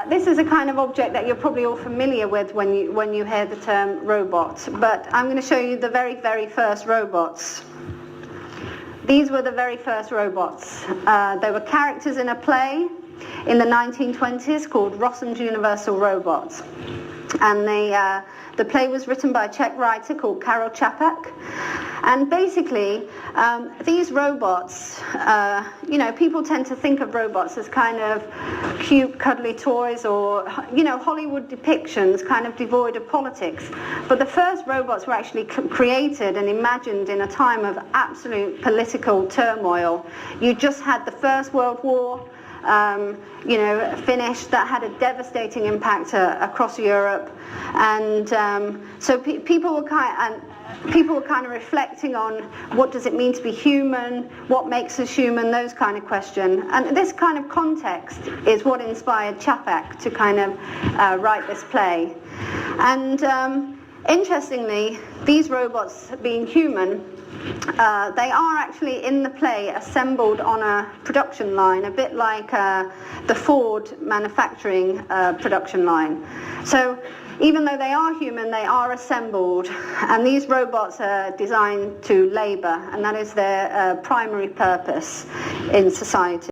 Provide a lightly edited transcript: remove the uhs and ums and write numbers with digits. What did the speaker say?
This is a kind of object that you're probably all familiar with when you hear the term robot, but I'm going to show you the very, very first robots. These were the very first robots. They were characters in a play in the 1920s called Rossum's Universal Robots. And the play was written by a Czech writer called Karel Capek. And basically, these robots, people tend to think of robots as kind of cute, cuddly toys or, Hollywood depictions kind of devoid of politics. But the first robots were actually created and imagined in a time of absolute political turmoil. You just had the First World War, finished, that had a devastating impact across Europe, and so people were kind of reflecting on what does it mean to be human, what makes us human, those kind of questions. And this kind of context is what inspired Capek to kind of write this play. And interestingly, these robots being human, they are actually in the play assembled on a production line, a bit like the Ford manufacturing production line. So even though they are human, they are assembled, and these robots are designed to labour, and that is their primary purpose in society.